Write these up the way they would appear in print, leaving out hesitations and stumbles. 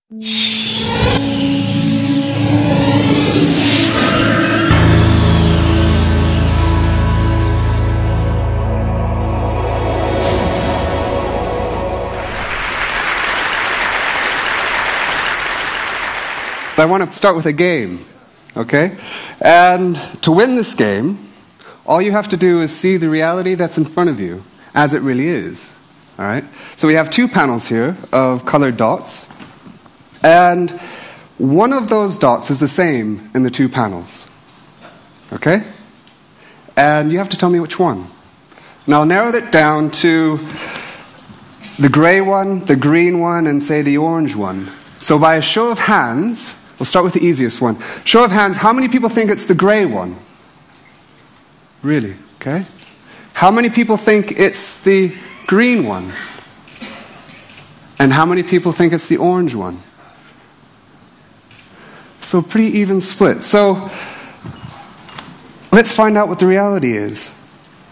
I want to start with a game, okay? And to win this game, all you have to do is see the reality that's in front of you as it really is, all right? So we have two panels here of colored dots, and one of those dots is the same in the two panels, okay? And you have to tell me which one. Now I'll narrow it down to the gray one, the green one, and say the orange one. So by a show of hands, we'll start with the easiest one. Show of hands, how many people think it's the gray one? Really? Okay. How many people think it's the green one? And how many people think it's the orange one? So pretty even split. So let's find out what the reality is.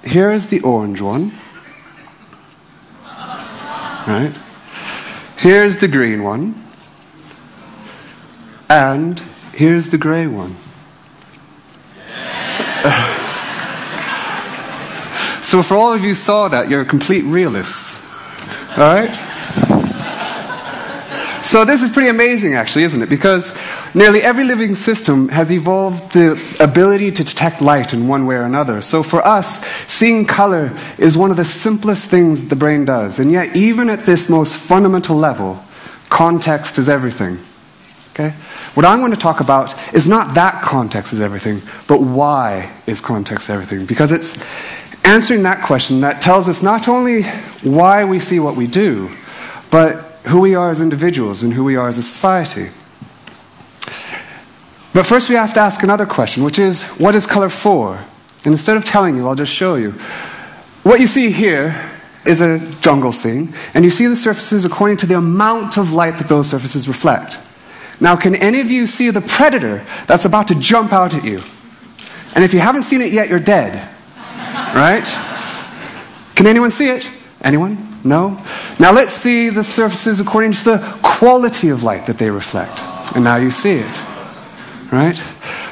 Here is the orange one. Right? Here's the green one. And here's the gray one. So for all of you who saw that, you're complete realists. All right? So this is pretty amazing, actually, isn't it? Because nearly every living system has evolved the ability to detect light in one way or another. So for us, seeing color is one of the simplest things the brain does. And yet, even at this most fundamental level, context is everything. Okay? What I'm going to talk about is not that context is everything, but why is context everything? Because it's answering that question that tells us not only why we see what we do, but who we are as individuals and who we are as a society. But first we have to ask another question, which is, what is color for? And instead of telling you, I'll just show you. What you see here is a jungle scene, and you see the surfaces according to the amount of light that those surfaces reflect. Now, can any of you see the predator that's about to jump out at you? And if you haven't seen it yet, you're dead. Right? Can anyone see it? Anyone? No? Now let's see the surfaces according to the quality of light that they reflect. And now you see it. Right?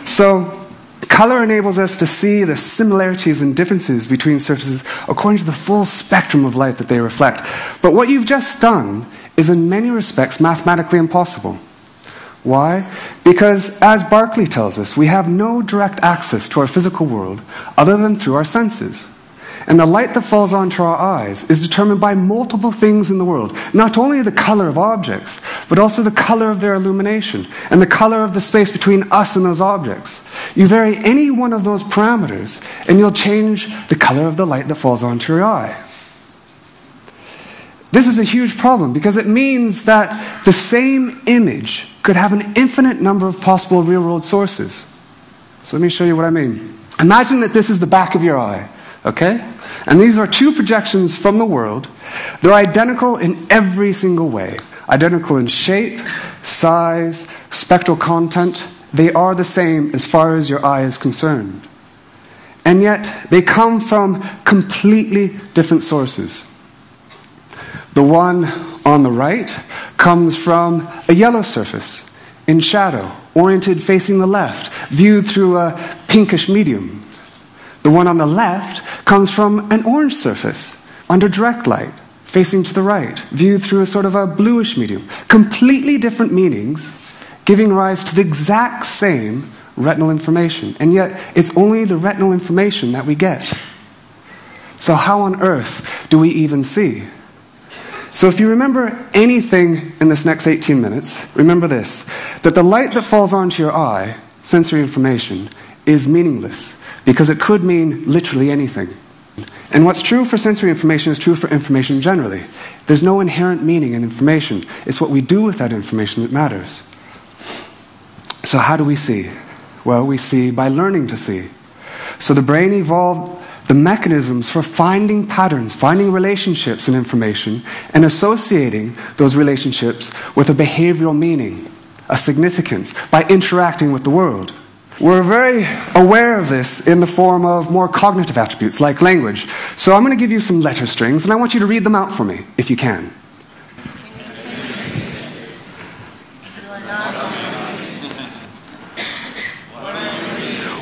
So, color enables us to see the similarities and differences between surfaces according to the full spectrum of light that they reflect. But what you've just done is in many respects mathematically impossible. Why? Because, as Berkeley tells us, we have no direct access to our physical world other than through our senses. And the light that falls onto our eyes is determined by multiple things in the world. Not only the color of objects, but also the color of their illumination and the color of the space between us and those objects. You vary any one of those parameters and you'll change the color of the light that falls onto your eye. This is a huge problem because it means that the same image could have an infinite number of possible real-world sources. So let me show you what I mean. Imagine that this is the back of your eye, okay? And these are two projections from the world. They're identical in every single way. Identical in shape, size, spectral content. They are the same as far as your eye is concerned. And yet, they come from completely different sources. The one on the right comes from a yellow surface in shadow, oriented facing the left, viewed through a pinkish medium. The one on the left comes from an orange surface under direct light, facing to the right, viewed through a sort of a bluish medium. Completely different meanings, giving rise to the exact same retinal information. And yet, it's only the retinal information that we get. So how on earth do we even see? So if you remember anything in this next 18 minutes, remember this, that the light that falls onto your eye, sensory information, is meaningless, because it could mean literally anything. And what's true for sensory information is true for information generally. There's no inherent meaning in information. It's what we do with that information that matters. So how do we see? Well, we see by learning to see. So the brain evolved the mechanisms for finding patterns, finding relationships in information, and associating those relationships with a behavioral meaning, a significance, by interacting with the world. We're very aware of this in the form of more cognitive attributes, like language. So I'm going to give you some letter strings, and I want you to read them out for me, if you can.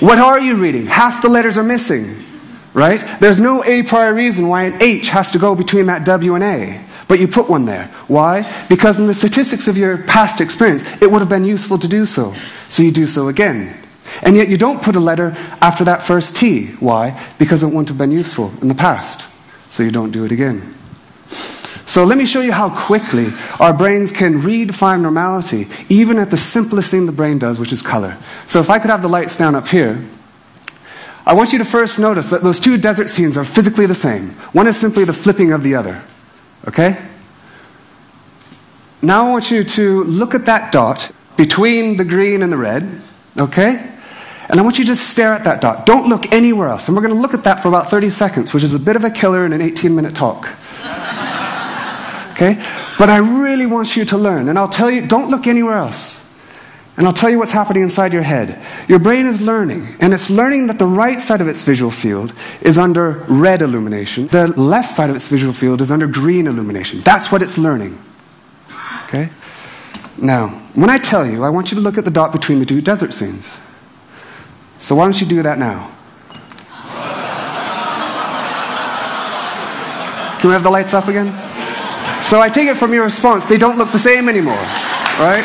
What are you reading? Half the letters are missing, right? There's no a priori reason why an H has to go between that W and A, but you put one there. Why? Because in the statistics of your past experience, it would have been useful to do so. So you do so again. And yet you don't put a letter after that first T. Why? Because it wouldn't have been useful in the past. So you don't do it again. So let me show you how quickly our brains can redefine normality, even at the simplest thing the brain does, which is color. So if I could have the lights down up here, I want you to first notice that those two desert scenes are physically the same. One is simply the flipping of the other. Okay? Now I want you to look at that dot between the green and the red. Okay? And I want you to just stare at that dot. Don't look anywhere else. And we're going to look at that for about 30 seconds, which is a bit of a killer in an 18-minute talk. Okay? But I really want you to learn. And I'll tell you, don't look anywhere else. And I'll tell you what's happening inside your head. Your brain is learning. And it's learning that the right side of its visual field is under red illumination. The left side of its visual field is under green illumination. That's what it's learning. Okay? Now, when I tell you, I want you to look at the dot between the two desert scenes. So why don't you do that now? Can we have the lights up again? So I take it from your response, they don't look the same anymore, right?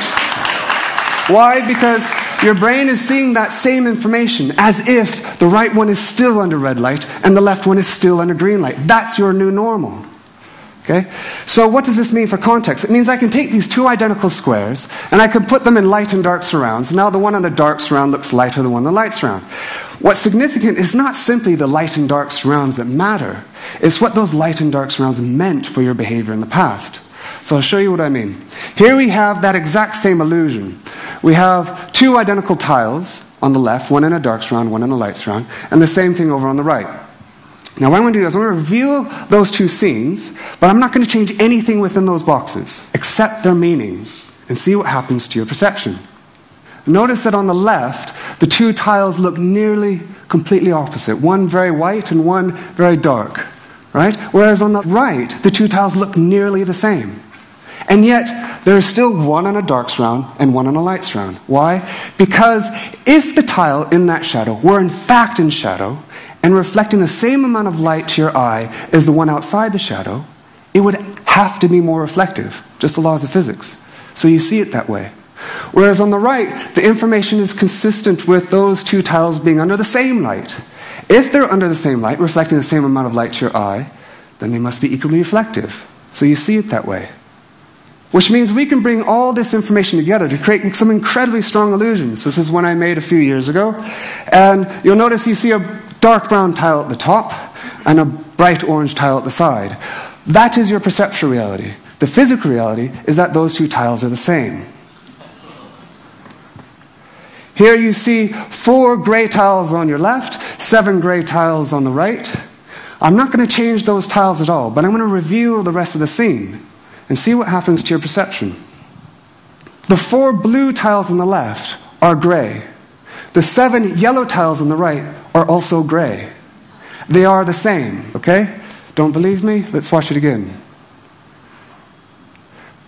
Why? Because your brain is seeing that same information as if the right one is still under red light and the left one is still under green light. That's your new normal. Okay? So what does this mean for context? It means I can take these two identical squares and I can put them in light and dark surrounds. Now the one on the dark surround looks lighter than the one on the light surround. What's significant is not simply the light and dark surrounds that matter. It's what those light and dark surrounds meant for your behavior in the past. So I'll show you what I mean. Here we have that exact same illusion. We have two identical tiles on the left, one in a dark surround, one in a light surround, and the same thing over on the right. Now what I'm going to do is I'm going to reveal those two scenes, but I'm not going to change anything within those boxes, except their meaning, and see what happens to your perception. Notice that on the left, the two tiles look nearly completely opposite. One very white and one very dark, right? Whereas on the right, the two tiles look nearly the same. And yet, there is still one on a dark surround and one on a light surround. Why? Because if the tile in that shadow were in fact in shadow, and reflecting the same amount of light to your eye as the one outside the shadow, it would have to be more reflective, just the laws of physics. So you see it that way. Whereas on the right, the information is consistent with those two tiles being under the same light. If they're under the same light, reflecting the same amount of light to your eye, then they must be equally reflective. So you see it that way. Which means we can bring all this information together to create some incredibly strong illusions. This is one I made a few years ago. And you'll notice you see a dark brown tile at the top and a bright orange tile at the side. That is your perceptual reality. The physical reality is that those two tiles are the same. Here you see 4 gray tiles on your left, 7 gray tiles on the right. I'm not going to change those tiles at all, but I'm going to reveal the rest of the scene and see what happens to your perception. The 4 blue tiles on the left are gray. The 7 yellow tiles on the right are also gray. They are the same, okay? Don't believe me? Let's watch it again.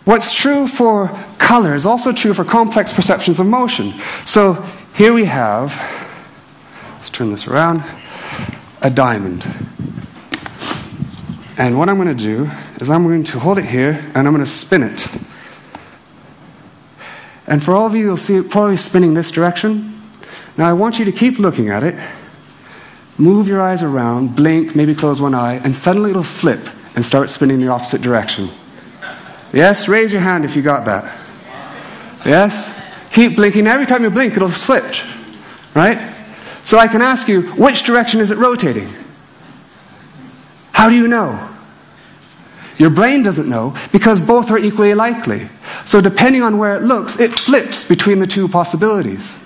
What's true for color is also true for complex perceptions of motion. So here we have, let's turn this around, a diamond. And what I'm going to do is I'm going to hold it here and I'm going to spin it. And for all of you, you'll see it probably spinning this direction. Now I want you to keep looking at it. Move your eyes around, blink, maybe close one eye, and suddenly it'll flip and start spinning the opposite direction. Yes? Raise your hand if you got that. Yes? Keep blinking. Every time you blink, it'll switch. Right? So I can ask you, which direction is it rotating? How do you know? Your brain doesn't know because both are equally likely. So depending on where it looks, it flips between the two possibilities.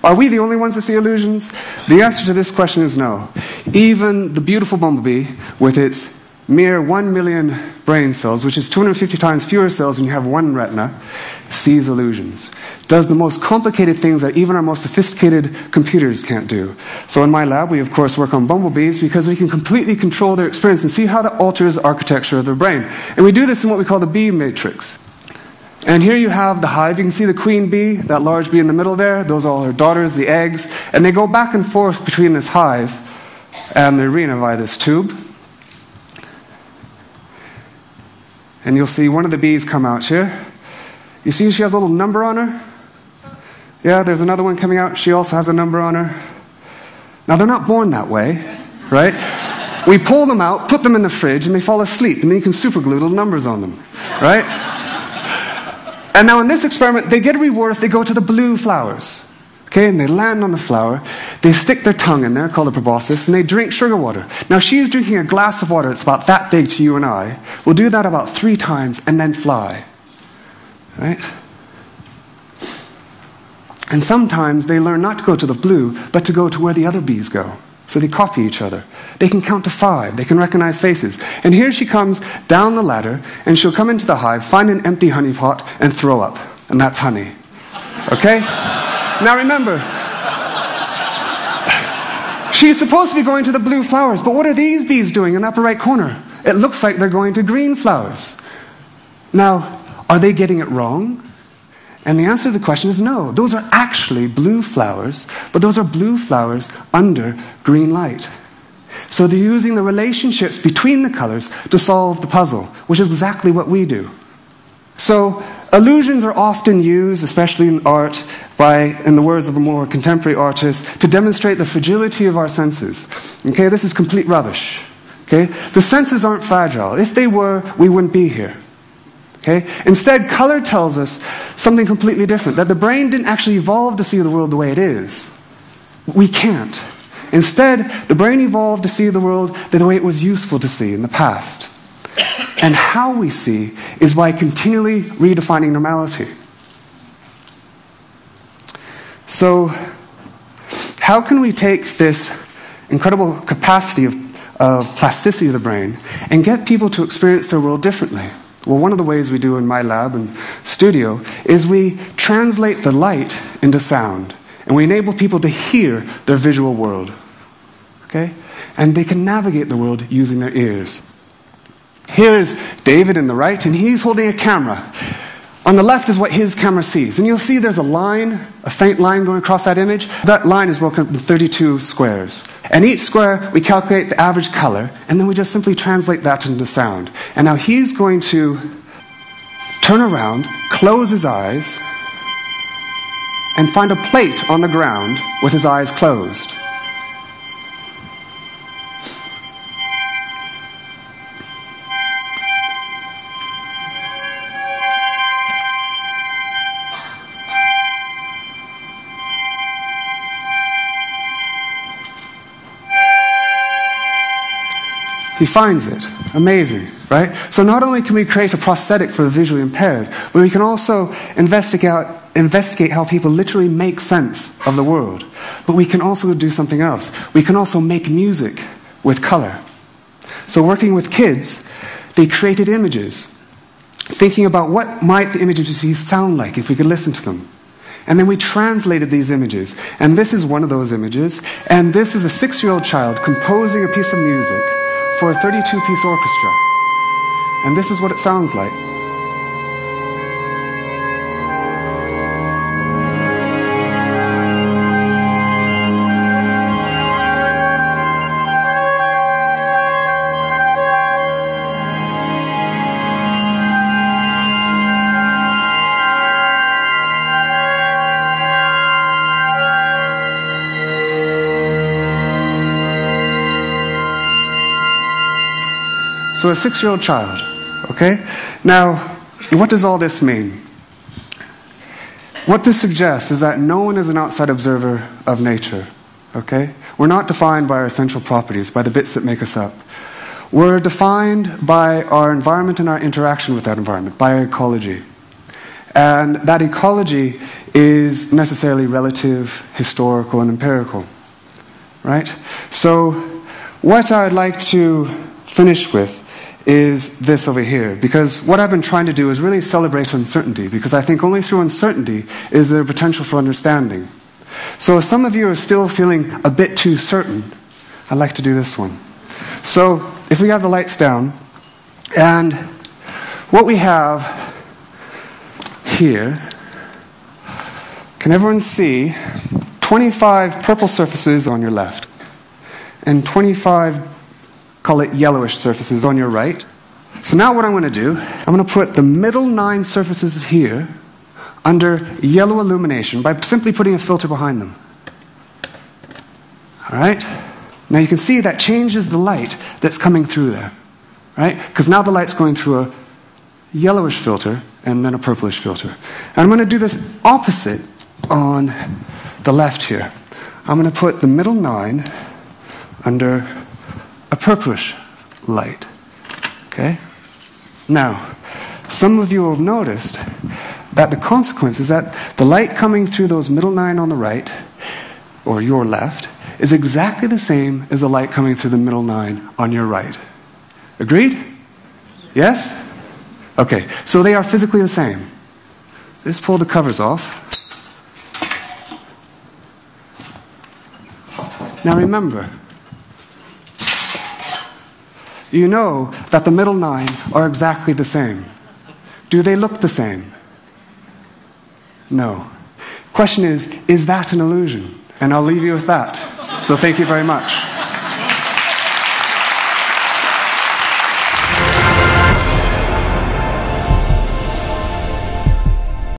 Are we the only ones that see illusions? The answer to this question is no. Even the beautiful bumblebee, with its mere 1 million brain cells, which is 250 times fewer cells than you have one retina, sees illusions. Does the most complicated things that even our most sophisticated computers can't do. So in my lab, we of course work on bumblebees because we can completely control their experience and see how that alters the architecture of their brain. And we do this in what we call the bee matrix. And here you have the hive. You can see the queen bee, that large bee in the middle there. Those are all her daughters, the eggs. And they go back and forth between this hive and the arena via this tube. And you'll see one of the bees come out here. You see she has a little number on her? Yeah, there's another one coming out. She also has a number on her. Now, they're not born that way, right? We pull them out, put them in the fridge, and they fall asleep. And then you can superglue little numbers on them, right? And now in this experiment, they get a reward if they go to the blue flowers. Okay, and they land on the flower. They stick their tongue in there, called a proboscis, and they drink sugar water. Now she's drinking a glass of water that's about that big to you and I. We'll do that about 3 times and then fly. Right? And sometimes they learn not to go to the blue, but to go to where the other bees go. So they copy each other. They can count to 5. They can recognize faces. And here she comes down the ladder, and she'll come into the hive, find an empty honey pot, and throw up. And that's honey. Okay? Now remember, she's supposed to be going to the blue flowers, but what are these bees doing in the upper right corner? It looks like they're going to green flowers. Now, are they getting it wrong? And the answer to the question is no. Those are actually blue flowers, but those are blue flowers under green light. So they're using the relationships between the colors to solve the puzzle, which is exactly what we do. So illusions are often used, especially in art, in the words of a more contemporary artist, to demonstrate the fragility of our senses. Okay, this is complete rubbish. Okay, the senses aren't fragile. If they were, we wouldn't be here. Okay? Instead, color tells us something completely different, that the brain didn't actually evolve to see the world the way it is. We can't. Instead, the brain evolved to see the world the way it was useful to see in the past. And how we see is by continually redefining normality. So, how can we take this incredible capacity of plasticity of the brain and get people to experience their world differently? Well, one of the ways we do in my lab and studio is we translate the light into sound. And we enable people to hear their visual world. Okay? And they can navigate the world using their ears. Here's David in the right, and he's holding a camera. On the left is what his camera sees. And you'll see there's a line, a faint line going across that image. That line is broken into 32 squares. And each square, we calculate the average color, and then we just simply translate that into sound. And now he's going to turn around, close his eyes, and find a plate on the ground with his eyes closed. He finds it. Amazing, right? So not only can we create a prosthetic for the visually impaired, but we can also investigate how people literally make sense of the world. But we can also do something else. We can also make music with color. So working with kids, they created images, thinking about what might the images we see sound like if we could listen to them. And then we translated these images. And this is one of those images. And this is a 6-year-old child composing a piece of music for a 32-piece orchestra. And this is what it sounds like. So a 6-year-old child, okay? Now, what does all this mean? What this suggests is that no one is an outside observer of nature, okay? We're not defined by our essential properties, by the bits that make us up. We're defined by our environment and our interaction with that environment, by our ecology. And that ecology is necessarily relative, historical, and empirical, right? So what I'd like to finish with is this over here, because what I've been trying to do is really celebrate uncertainty, because I think only through uncertainty is there potential for understanding. So if some of you are still feeling a bit too certain, I'd like to do this one. So if we have the lights down, and what we have here, can everyone see 25 purple surfaces on your left and 25, call it yellowish surfaces on your right? So now what I'm going to do, I'm going to put the middle 9 surfaces here under yellow illumination by simply putting a filter behind them. All right? Now you can see that changes the light that's coming through there. Right? Because now the light's going through a yellowish filter and then a purplish filter. And I'm going to do this opposite on the left here. I'm going to put the middle 9 under a purplish light. Okay? Now, some of you will have noticed that the consequence is that the light coming through those middle 9 on the right, or your left, is exactly the same as the light coming through the middle 9 on your right. Agreed? Yes? Okay, so they are physically the same. Let's pull the covers off. Now remember, you know that the middle 9 are exactly the same. Do they look the same? No. Question is that an illusion? And I'll leave you with that. So thank you very much.